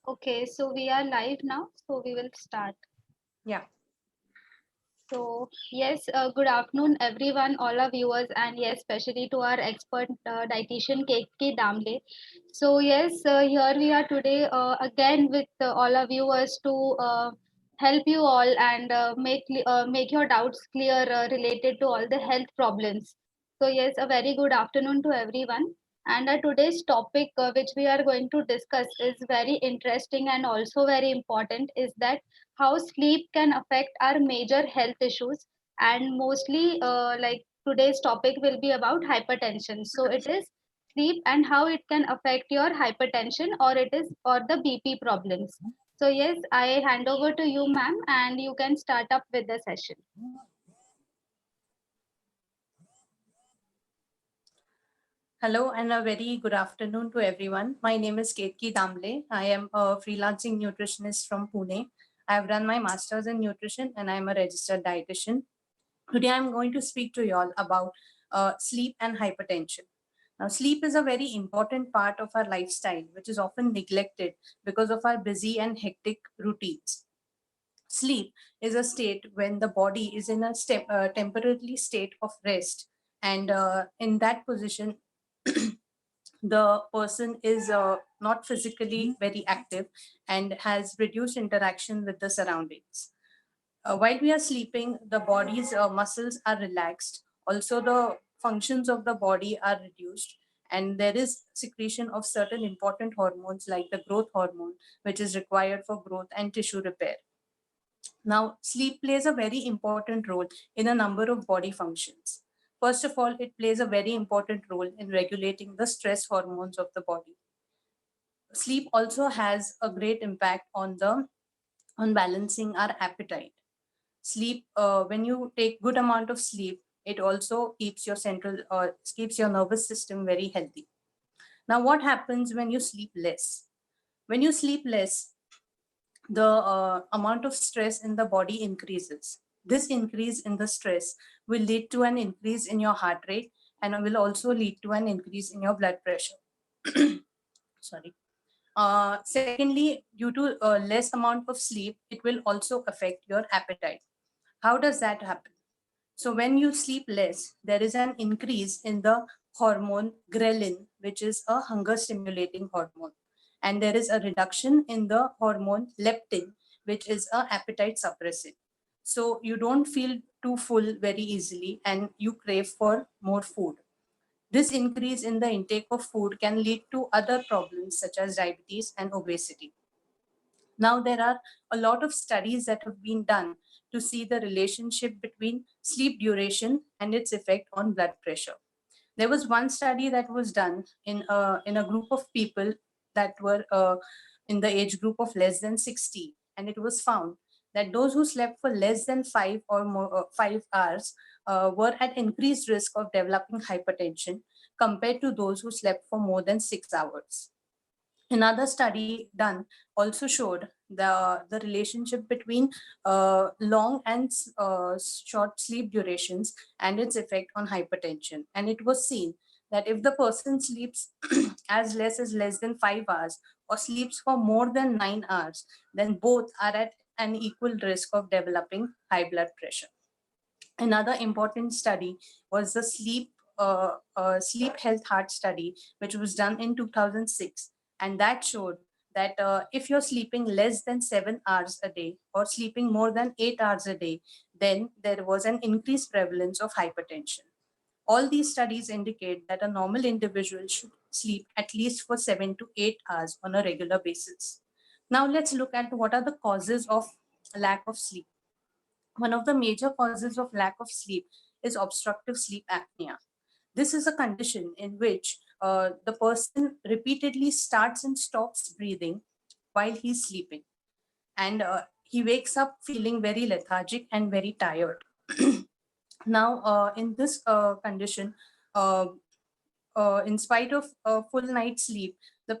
Okay, so we are live now, so we will start. Yeah. So, yes, good afternoon, everyone, all our viewers, and yes, especially to our expert dietitian Ketaki Damle. So, yes, here we are today again with all our viewers to help you all and make your doubts clear related to all the health problems. So, yes, a very good afternoon to everyone. And today's topic, which we are going to discuss, is very interesting and also very important. Is that how sleep can affect our major health issues, and mostly like today's topic will be about hypertension. So it is sleep and how it can affect your hypertension or the BP problems. So yes, I hand over to you, ma'am, and you can start up with the session. Hello and a very good afternoon to everyone. My name is Ketaki Damle. I am a freelancing nutritionist from Pune. I have done my master's in nutrition and I am a registered dietitian. Today I'm going to speak to you all about sleep and hypertension. Now, sleep is a very important part of our lifestyle, which is often neglected because of our busy and hectic routines. Sleep is a state when the body is in a temporarily state of rest, and in that position, the person is not physically very active and has reduced interaction with the surroundings. While we are sleeping, the body's muscles are relaxed. Also, the functions of the body are reduced, and there is secretion of certain important hormones like the growth hormone, which is required for growth and tissue repair. Now, sleep plays a very important role in a number of body functions. First of all, it plays a very important role in regulating the stress hormones of the body. Sleep also has a great impact on balancing our appetite. Sleep, when you take good amount of sleep, it also keeps your nervous system very healthy. Now, what happens when you sleep less? When you sleep less, the amount of stress in the body increases. This increase in the stress will lead to an increase in your heart rate and will also lead to an increase in your blood pressure. Sorry. Secondly, due to less amount of sleep, it will also affect your appetite. How does that happen? So when you sleep less, there is an increase in the hormone ghrelin, which is a hunger stimulating hormone. And there is a reduction in the hormone leptin, which is a appetite suppressant. So you don't feel too full very easily and you crave for more food. This increase in the intake of food can lead to other problems such as diabetes and obesity. Now, there are a lot of studies that have been done to see the relationship between sleep duration and its effect on blood pressure. There was one study that was done in a group of people that were in the age group of less than 60, and it was found that those who slept for less than 5 hours were at increased risk of developing hypertension compared to those who slept for more than 6 hours. Another study done also showed the relationship between long and short sleep durations and its effect on hypertension. And it was seen that if the person sleeps as less than 5 hours or sleeps for more than 9 hours, then both are at an equal risk of developing high blood pressure. Another important study was the sleep health heart study, which was done in 2006, and that showed that if you're sleeping less than 7 hours a day or sleeping more than 8 hours a day, then there was an increased prevalence of hypertension. All these studies indicate that a normal individual should sleep at least for 7 to 8 hours on a regular basis. Now let's look at what are the causes of lack of sleep. One of the major causes of lack of sleep is obstructive sleep apnea. This is a condition in which the person repeatedly starts and stops breathing while he's sleeping. And he wakes up feeling very lethargic and very tired. Now, in this condition, uh, in spite of a full night's sleep, the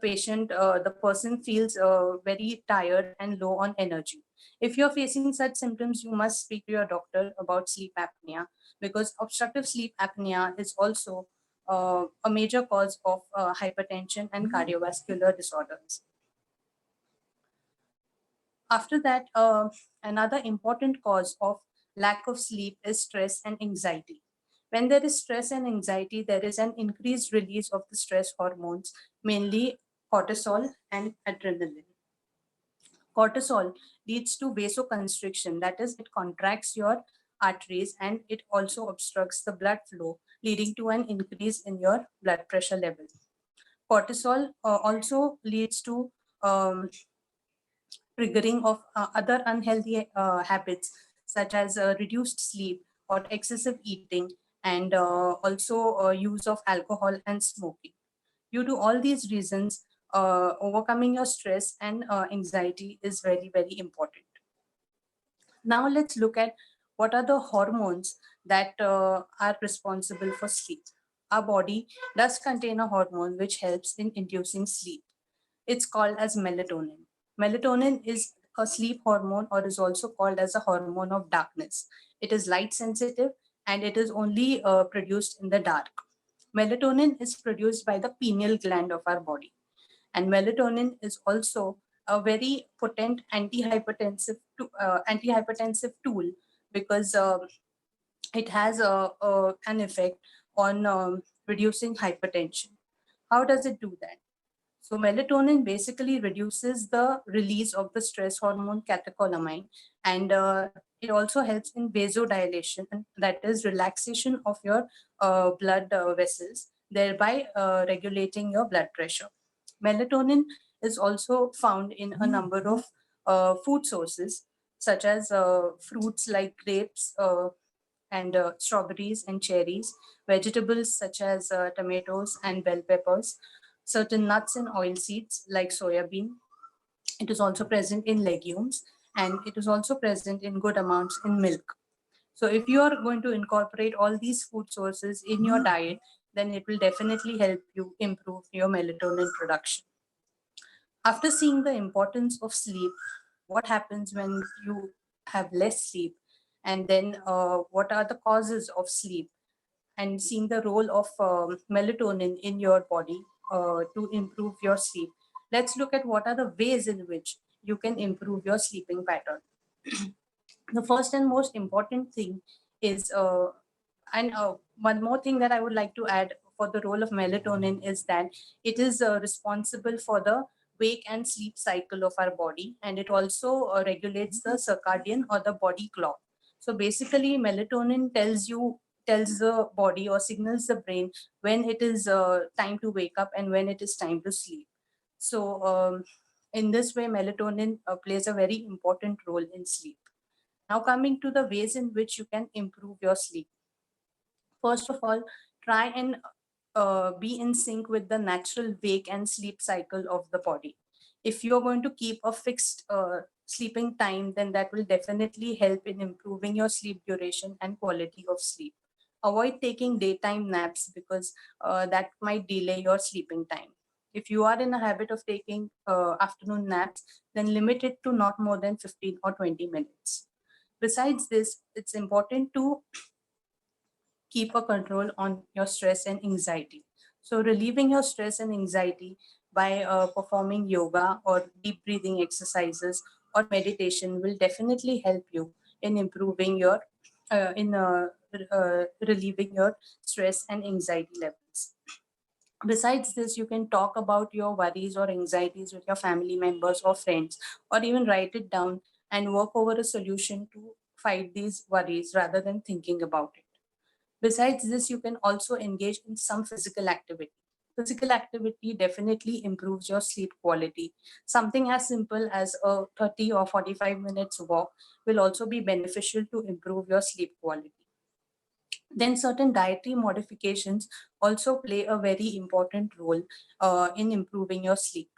person feels very tired and low on energy. If you're facing such symptoms, you must speak to your doctor about sleep apnea, because obstructive sleep apnea is also a major cause of hypertension and cardiovascular disorders. After that, another important cause of lack of sleep is stress and anxiety. When there is stress and anxiety, there is an increased release of the stress hormones, mainly cortisol and adrenaline. Cortisol leads to vasoconstriction, that is, it contracts your arteries and it also obstructs the blood flow, leading to an increase in your blood pressure level. Cortisol also leads to triggering of other unhealthy habits such as reduced sleep or excessive eating, and also use of alcohol and smoking. Due to all these reasons, overcoming your stress and anxiety is very, very important. Now let's look at what are the hormones that are responsible for sleep. Our body does contain a hormone which helps in inducing sleep. It's called as melatonin. Melatonin is a sleep hormone, or is also called as a hormone of darkness. It is light sensitive and it is only produced in the dark. Melatonin is produced by the pineal gland of our body, and melatonin is also a very potent antihypertensive tool, because it has an effect on reducing hypertension. How does it do that? So melatonin basically reduces the release of the stress hormone catecholamine, and it also helps in vasodilation, and that is relaxation of your blood vessels, thereby regulating your blood pressure. Melatonin is also found in a number of food sources, such as fruits like grapes and strawberries and cherries, vegetables such as tomatoes and bell peppers, certain nuts and oil seeds like soya bean. It is also present in legumes, and it is also present in good amounts in milk. So if you are going to incorporate all these food sources in your diet, then it will definitely help you improve your melatonin production. After seeing the importance of sleep, what happens when you have less sleep, and then what are the causes of sleep, and seeing the role of melatonin in your body to improve your sleep, let's look at what are the ways in which you can improve your sleeping pattern. The first and most important thing is, and one more thing that I would like to add for the role of melatonin is that it is responsible for the wake and sleep cycle of our body, and it also regulates the circadian or the body clock. So basically, melatonin tells the body or signals the brain when it is time to wake up and when it is time to sleep. So in this way, melatonin plays a very important role in sleep. Now, coming to the ways in which you can improve your sleep. First of all, try and be in sync with the natural wake and sleep cycle of the body. If you're going to keep a fixed sleeping time, then that will definitely help in improving your sleep duration and quality of sleep. Avoid taking daytime naps, because that might delay your sleeping time. If you are in a habit of taking afternoon naps, then limit it to not more than 15 or 20 minutes. Besides this, it's important to keep a control on your stress and anxiety. So, relieving your stress and anxiety by performing yoga or deep breathing exercises or meditation will definitely help you in improving your, in relieving your stress and anxiety levels. Besides this, you can talk about your worries or anxieties with your family members or friends, or even write it down and work over a solution to fight these worries rather than thinking about it. Besides this, you can also engage in some physical activity. Physical activity definitely improves your sleep quality. Something as simple as a 30 or 45 minutes walk will also be beneficial to improve your sleep quality. Then, certain dietary modifications also play a very important role in improving your sleep.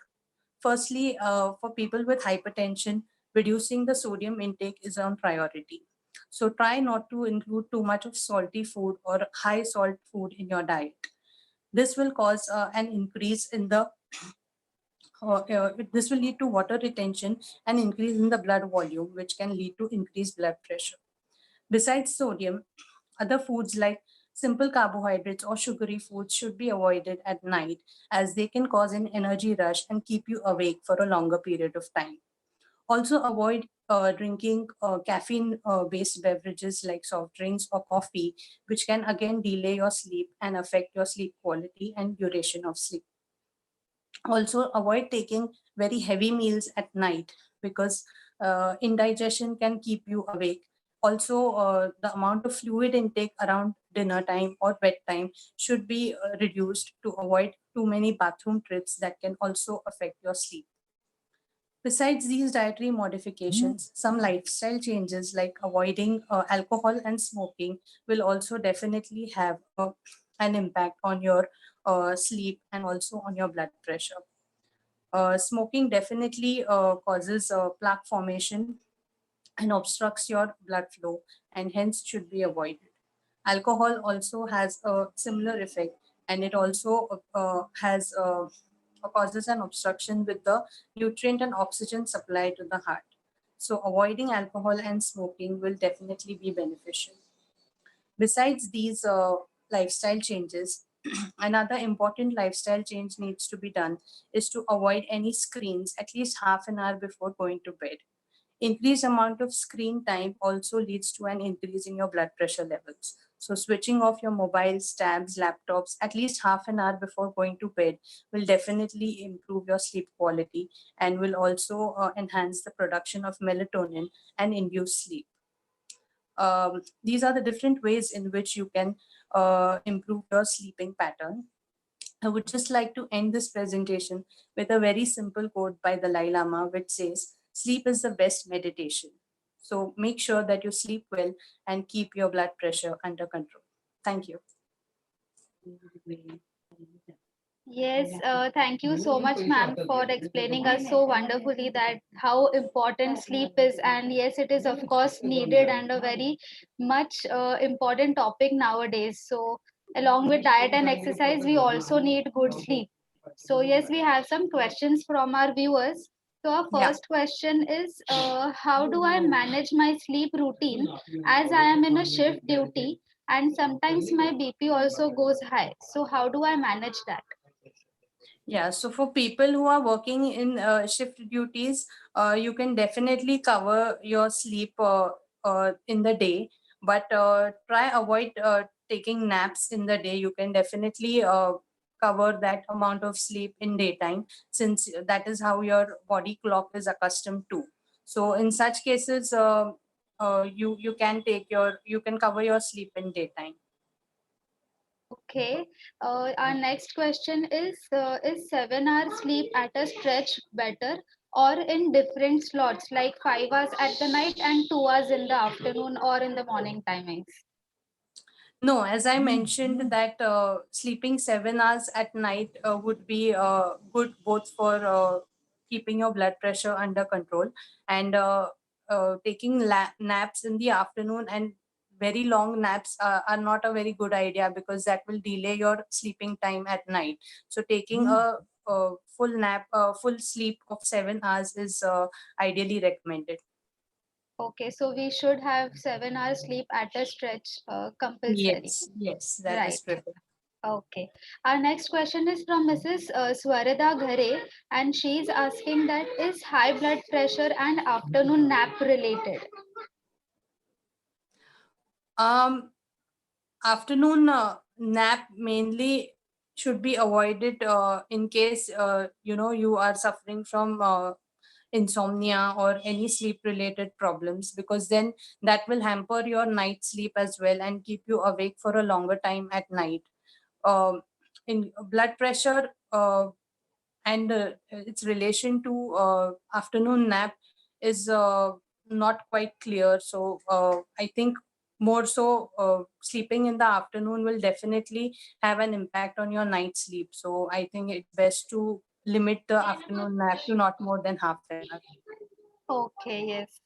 Firstly, for people with hypertension, reducing the sodium intake is on priority. So try not to include too much of salty food or high salt food in your diet. This will cause an increase in the this will lead to water retention and increase in the blood volume, which can lead to increased blood pressure. Besides sodium, other foods like simple carbohydrates or sugary foods should be avoided at night, as they can cause an energy rush and keep you awake for a longer period of time. Also, avoid drinking caffeine based beverages like soft drinks or coffee, which can again delay your sleep and affect your sleep quality and duration of sleep. Also, avoid taking very heavy meals at night because indigestion can keep you awake. Also, the amount of fluid intake around dinner time or bedtime should be reduced to avoid too many bathroom trips that can also affect your sleep. Besides these dietary modifications, some lifestyle changes like avoiding alcohol and smoking will also definitely have an impact on your sleep and also on your blood pressure. Smoking definitely causes plaque formation and obstructs your blood flow and hence should be avoided. Alcohol also has a similar effect and it also has causes an obstruction with the nutrient and oxygen supply to the heart. So avoiding alcohol and smoking will definitely be beneficial. Besides these lifestyle changes, another important lifestyle change needs to be done is to avoid any screens at least half an hour before going to bed. Increased amount of screen time also leads to an increase in your blood pressure levels. So switching off your mobiles, tabs, laptops at least half an hour before going to bed will definitely improve your sleep quality and will also enhance the production of melatonin and induce sleep. These are the different ways in which you can improve your sleeping pattern. I would just like to end this presentation with a very simple quote by the Dalai Lama, which says, "Sleep is the best meditation." So make sure that you sleep well and keep your blood pressure under control. Thank you. Yes, thank you so much, ma'am, for explaining us so wonderfully that how important sleep is, and yes, it is of course needed and a very much important topic nowadays. So, along with diet and exercise, we also need good sleep. So, yes, we have some questions from our viewers. So, our Yeah. first question is, how do I manage my sleep routine as I am in a shift duty and sometimes my BP also goes high? So, how do I manage that? Yeah, so for people who are working in shift duties, you can definitely cover your sleep in the day, but try avoid taking naps in the day. You can definitely cover that amount of sleep in daytime, since that is how your body clock is accustomed to. So in such cases, you can cover your sleep in daytime. Okay. Our next question is 7 hours sleep at a stretch better or in different slots, like 5 hours at the night and 2 hours in the afternoon or in the morning timings? No, as I mentioned that sleeping 7 hours at night would be good both for keeping your blood pressure under control and taking naps in the afternoon and very long naps are not a very good idea because that will delay your sleeping time at night. So taking a full nap, full sleep of 7 hours is ideally recommended. Okay, so we should have 7 hours sleep at a stretch compulsory. Yes, yes, that is Right. preferred. Okay. Our next question is from Mrs. Swarada Ghare, and she's asking that is high blood pressure and afternoon nap related? Um, Afternoon nap mainly should be avoided in case you are suffering from insomnia or any sleep related problems, because then that will hamper your night sleep as well and keep you awake for a longer time at night. In blood pressure and its relation to afternoon nap is not quite clear. So I think more so sleeping in the afternoon will definitely have an impact on your night sleep. So I think it's best to limit the afternoon nap to not more than half an hour. Okay, yes.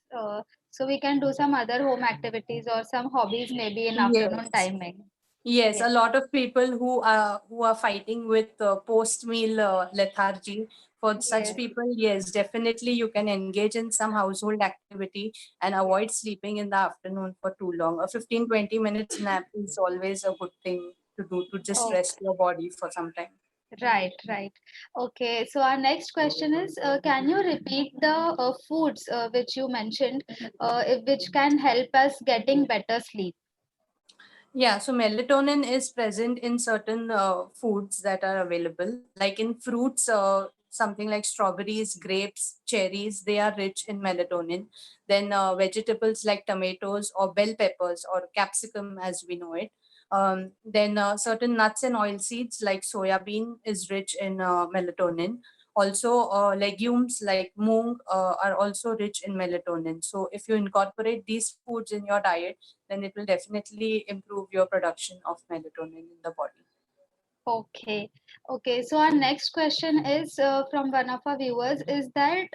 So we can do some other home activities or some hobbies maybe in afternoon Yes. timing. Yes, a Yes. lot of people who are fighting with post meal lethargy. For such Yes. people, yes, definitely you can engage in some household activity and avoid sleeping in the afternoon for too long. A 15-20 minutes nap is always a good thing to do to just rest Okay. your body for some time. Right, right. Okay, so our next question is, can you repeat the foods which you mentioned, which can help us getting better sleep? Yeah, so melatonin is present in certain foods that are available. Like in fruits, something like strawberries, grapes, cherries, they are rich in melatonin. Then vegetables like tomatoes or bell peppers or capsicum, as we know it. Then certain nuts and oil seeds like soya bean is rich in melatonin. Also, legumes like moong are also rich in melatonin. So, if you incorporate these foods in your diet, then it will definitely improve your production of melatonin in the body. Okay, okay. So our next question is from one of our viewers is that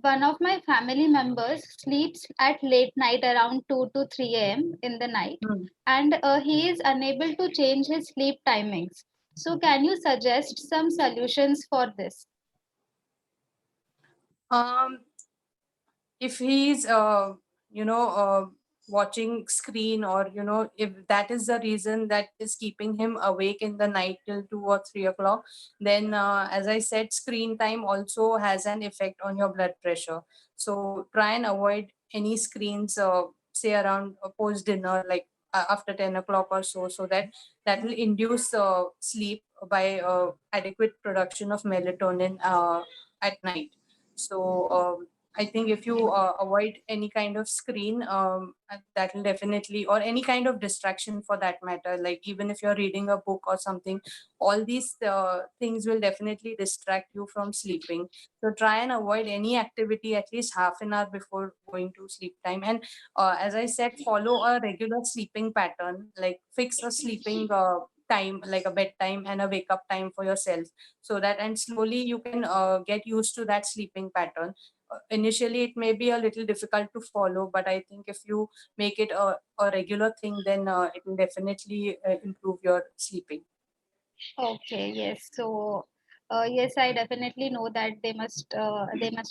one of my family members sleeps at late night around 2 to 3 a.m. in the night, Hmm. and he is unable to change his sleep timings. So can you suggest some solutions for this? Um, if he's watching screen, or if that is the reason that is keeping him awake in the night till 2 or 3 o'clock, then as I said, screen time also has an effect on your blood pressure. So try and avoid any screens, say around post dinner, like after 10 o'clock or so, so that that will induce sleep by adequate production of melatonin at night. So I think if you avoid any kind of screen, that will definitely, or any kind of distraction for that matter, like even if you're reading a book or something, all these things will definitely distract you from sleeping. So try and avoid any activity at least half an hour before going to sleep time. And as I said, follow a regular sleeping pattern, like fix a sleeping time, like a bedtime and a wake up time for yourself, so that, and slowly you can get used to that sleeping pattern. Initially it may be a little difficult to follow, but I think if you make it a regular thing, then it will definitely improve your sleeping. Okay, yes. So, yes, I definitely know that they must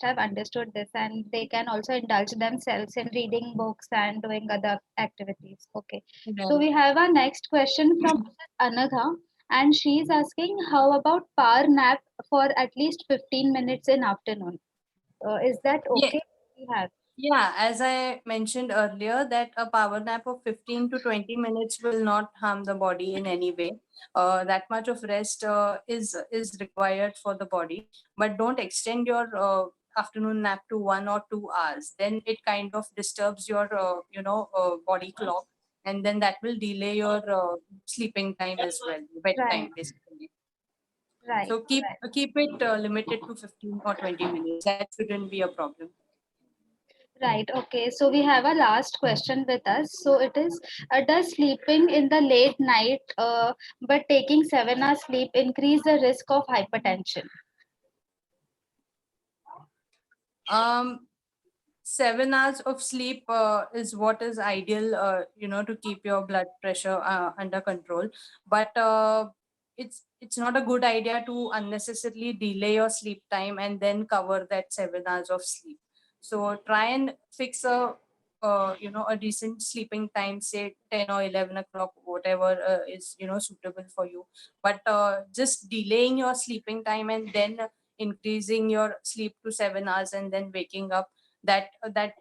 have understood this, and they can also indulge themselves in reading books and doing other activities. Okay. So Right. we have our next question from Mrs. Anagha, and she's asking, how about power nap for at least 15 minutes in afternoon? Is that Yeah. okay? We have. Yeah, as I mentioned earlier, that a power nap of 15 to 20 minutes will not harm the body in any way. That much of rest is required for the body, but don't extend your afternoon nap to 1 or 2 hours. Then it kind of disturbs your body clock, and then that will delay your sleeping time as well, Right, bedtime basically. right, So keep right. keep it limited to 15 or 20 minutes. That shouldn't be a problem. Right. Okay. So we have a last question with us. So it is, does sleeping in the late night, but taking 7 hours sleep increase the risk of hypertension? Um, 7 hours of sleep is what is ideal, to keep your blood pressure under control. But it's not a good idea to unnecessarily delay your sleep time and then cover that 7 hours of sleep. So try and fix a decent sleeping time, say 10 or 11 o'clock, whatever is suitable for you. But just delaying your sleeping time and then increasing your sleep to 7 hours and then waking up, that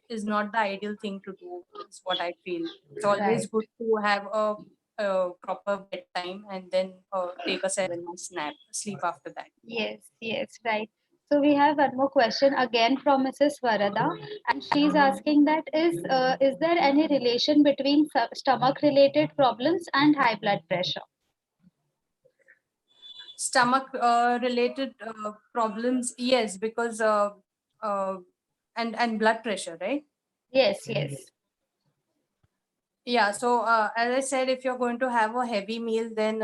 is not the ideal thing to do, is what I feel. It's always Right. good to have a proper bedtime and then take a 7 hours nap sleep after that. Yes. Yes. Right. So we have one more question again from Mrs. Varada, and she's asking that is there any relation between stomach related problems and high blood pressure? Stomach related problems, yes, because uh, and blood pressure, right? Yes. Yes. Yeah, so as I said, if you're going to have a heavy meal, then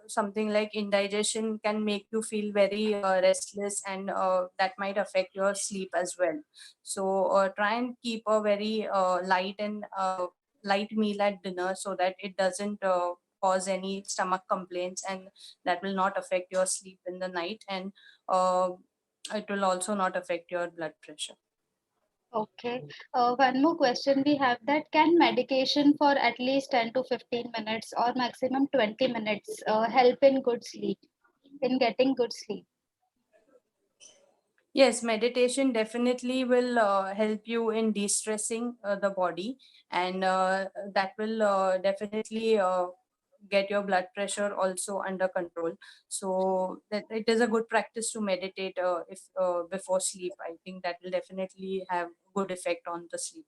something like indigestion can make you feel very restless, and that might affect your sleep as well. So try and keep a very light and light meal at dinner, so that it doesn't cause any stomach complaints, and that will not affect your sleep in the night, and uh, it will also not affect your blood pressure. Okay. One more question we have, that can medication for at least 10 to 15 minutes or maximum 20 minutes help in good sleep? in getting good sleep? Yes, meditation definitely will help you in de-stressing the body, and that will definitely get your blood pressure also under control. So that it is a good practice to meditate if before sleep. I think that will definitely have good effect on the sleep.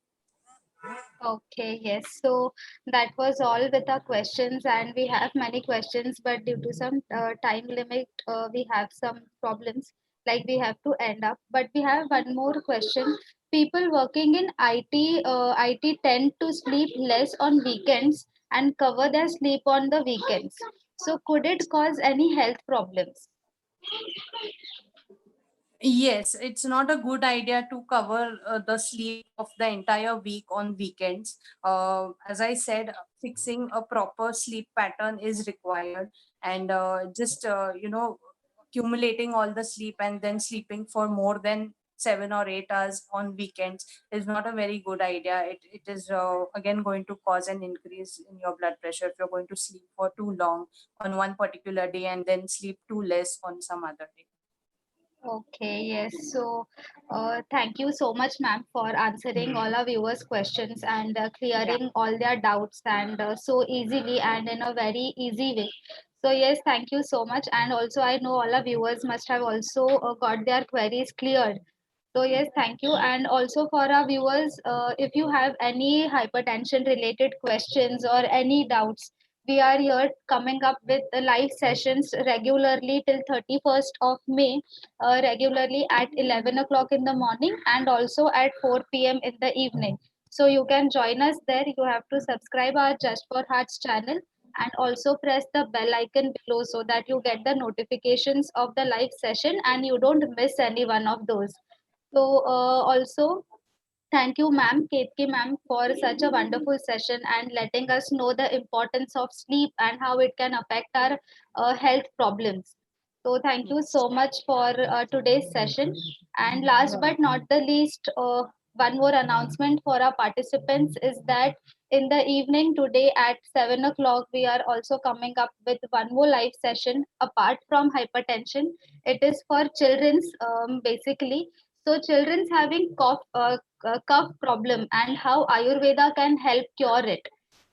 Okay, yes. So that was all with our questions, and we have many questions, but due to some time limit, we have some problems. Like we have to end up. But we have one more question. People working in IT tend to sleep less on weekends and cover their sleep on the weekends. So could it cause any health problems? Yes, it's not a good idea to cover the sleep of the entire week on weekends. As I said, fixing a proper sleep pattern is required, and just accumulating all the sleep and then sleeping for more than 7 or 8 hours on weekends is not a very good idea. It is again going to cause an increase in your blood pressure if you're going to sleep for too long on one particular day and then sleep too less on some other day. Okay, yes. So, thank you so much, ma'am, for answering all our viewers' questions and Yeah. clearing all their doubts and so easily and in a very easy way. So, yes, thank you so much. And also, I know all our viewers must have also got their queries cleared. So yes, thank you. And also for our viewers, if you have any hypertension related questions or any doubts, we are here coming up with the live sessions regularly till 31st of May, regularly at 11 o'clock in the morning and also at 4 p.m. in the evening. So you can join us there. You have to subscribe our Just for Hearts channel and also press the bell icon below so that you get the notifications of the live session and you don't miss any one of those. So, also, thank you, ma'am, Ketki ma'am, for such a wonderful session and letting us know the importance of sleep and how it can affect our health problems. So, thank you Yes. so much for today's session. And last but not the least, one more announcement for our participants is that in the evening today at 7 o'clock, we are also coming up with one more live session apart from hypertension. It is for children's basically. So children's having cough problem and how Ayurveda can help cure it.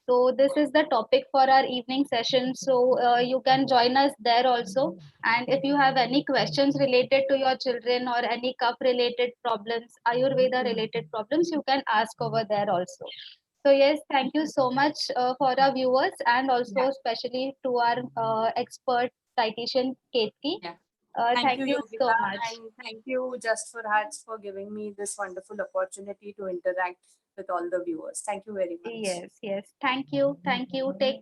So this is the topic for our evening session. So you can join us there also. And if you have any questions related to your children or any cough related problems, Ayurveda related problems, you can ask over there also. So yes, thank you so much for our viewers and Yeah. also especially to our expert dietitian Ketki. Yeah. Thank Thank you, you so Yogita, much. and thank you, Just for Hearts, for giving me this wonderful opportunity to interact with all the viewers. Thank you very much. Yes, yes. Thank you. Thank you. Take